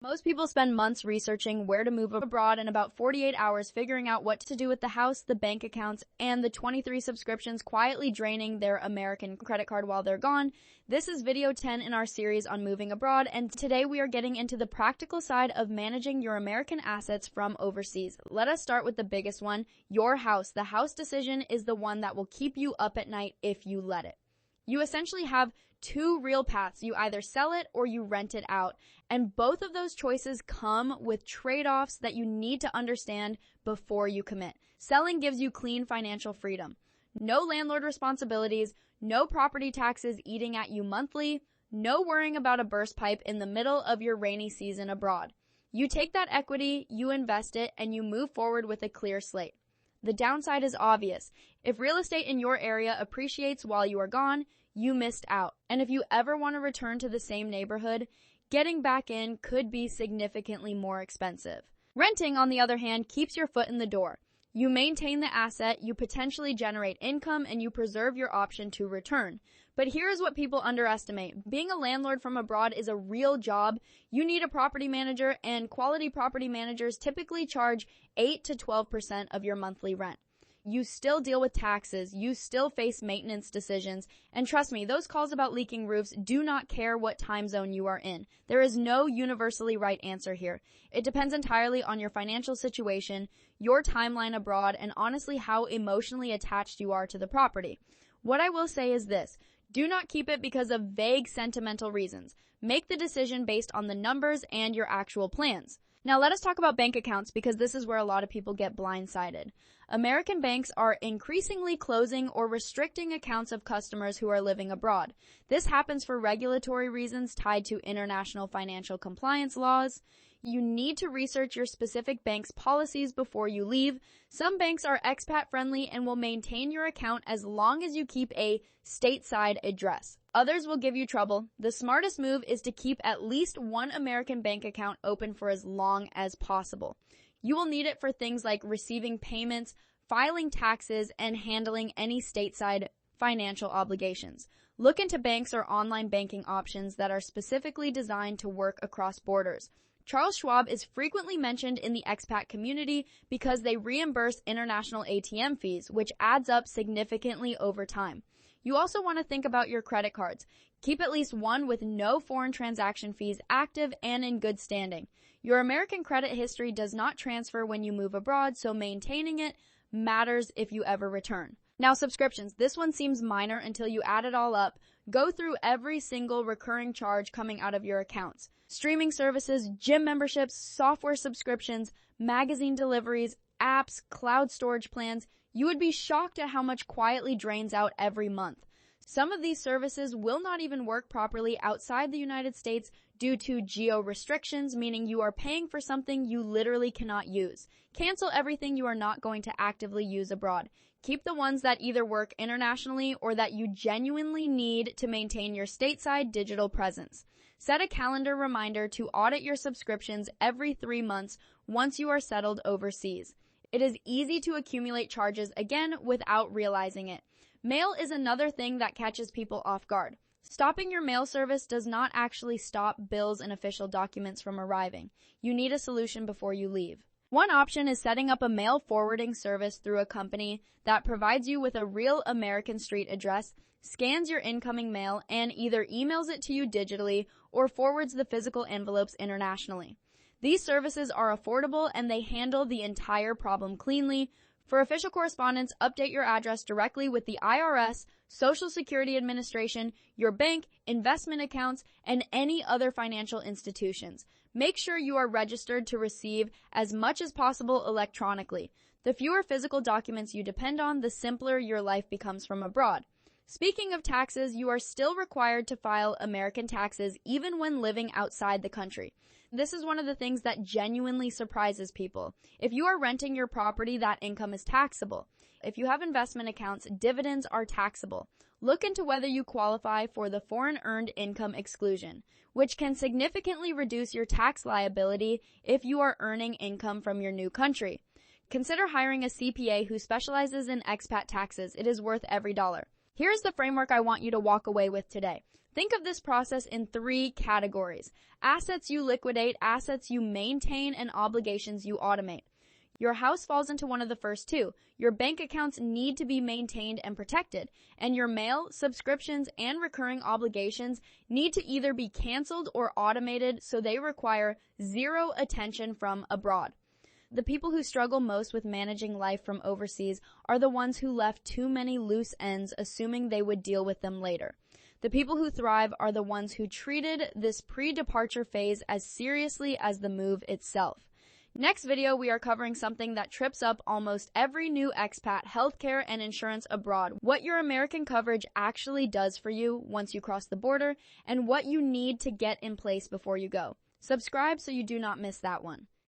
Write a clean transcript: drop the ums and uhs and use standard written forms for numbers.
Most people spend months researching where to move abroad and about 48 hours figuring out what to do with the house, the bank accounts, and the 23 subscriptions quietly draining their American credit card while they're gone. This is video 10 in our series on moving abroad, and today we are getting into the practical side of managing your American assets from overseas. Let us start with the biggest one, your house. The house decision is the one that will keep you up at night if you let it. You essentially have two real paths. You either sell it or you rent it out. And both of those choices come with trade-offs that you need to understand before you commit. Selling gives you clean financial freedom. No landlord responsibilities, no property taxes eating at you monthly, no worrying about a burst pipe in the middle of your rainy season abroad. You take that equity, you invest it, and you move forward with a clear slate. The downside is obvious. If real estate in your area appreciates while you are gone, you missed out. And if you ever want to return to the same neighborhood, getting back in could be significantly more expensive. Renting, on the other hand, keeps your foot in the door. You maintain the asset, you potentially generate income, and you preserve your option to return. But here's what people underestimate. Being a landlord from abroad is a real job. You need a property manager, and quality property managers typically charge 8 to 12% of your monthly rent. You still deal with taxes, you still face maintenance decisions, and trust me, those calls about leaking roofs do not care what time zone you are in. There is no universally right answer here. It depends entirely on your financial situation, your timeline abroad, and honestly how emotionally attached you are to the property. What I will say is this. Do not keep it because of vague sentimental reasons. Make the decision based on the numbers and your actual plans. Now let us talk about bank accounts because this is where a lot of people get blindsided. American banks are increasingly closing or restricting accounts of customers who are living abroad. This happens for regulatory reasons tied to international financial compliance laws. You need to research your specific bank's policies before you leave. Some banks are expat friendly and will maintain your account as long as you keep a stateside address. Others will give you trouble. The smartest move is to keep at least one American bank account open for as long as possible. You will need it for things like receiving payments, filing taxes, and handling any stateside financial obligations. Look into banks or online banking options that are specifically designed to work across borders. Charles Schwab is frequently mentioned in the expat community because they reimburse international ATM fees, which adds up significantly over time. You also want to think about your credit cards. Keep at least one with no foreign transaction fees active and in good standing. Your American credit history does not transfer when you move abroad, so maintaining it matters if you ever return. Now, subscriptions. This one seems minor until you add it all up. Go through every single recurring charge coming out of your accounts. Streaming services, gym memberships, software subscriptions, magazine deliveries, apps, cloud storage plans. You would be shocked at how much quietly drains out every month. Some of these services will not even work properly outside the United States due to geo restrictions, meaning you are paying for something you literally cannot use. Cancel everything you are not going to actively use abroad. Keep the ones that either work internationally or that you genuinely need to maintain your stateside digital presence. Set a calendar reminder to audit your subscriptions every 3 months once you are settled overseas. It is easy to accumulate charges again without realizing it. Mail is another thing that catches people off guard. Stopping your mail service does not actually stop bills and official documents from arriving. You need a solution before you leave. One option is setting up a mail forwarding service through a company that provides you with a real American street address, scans your incoming mail, and either emails it to you digitally or forwards the physical envelopes internationally. These services are affordable and they handle the entire problem cleanly. For official correspondence, update your address directly with the IRS, Social Security Administration, your bank, investment accounts, and any other financial institutions. Make sure you are registered to receive as much as possible electronically. The fewer physical documents you depend on, the simpler your life becomes from abroad. Speaking of taxes, you are still required to file American taxes even when living outside the country. This is one of the things that genuinely surprises people. If you are renting your property, that income is taxable. If you have investment accounts, dividends are taxable. Look into whether you qualify for the foreign earned income exclusion, which can significantly reduce your tax liability if you are earning income from your new country. Consider hiring a CPA who specializes in expat taxes. It is worth every dollar. Here's the framework I want you to walk away with today. Think of this process in 3 categories: assets you liquidate, assets you maintain, and obligations you automate. Your house falls into one of the first 2. Your bank accounts need to be maintained and protected, and your mail, subscriptions, and recurring obligations need to either be canceled or automated, so they require zero attention from abroad. The people who struggle most with managing life from overseas are the ones who left too many loose ends assuming they would deal with them later. The people who thrive are the ones who treated this pre-departure phase as seriously as the move itself. Next video, we are covering something that trips up almost every new expat: healthcare and insurance abroad, what your American coverage actually does for you once you cross the border, and what you need to get in place before you go. Subscribe so you do not miss that one.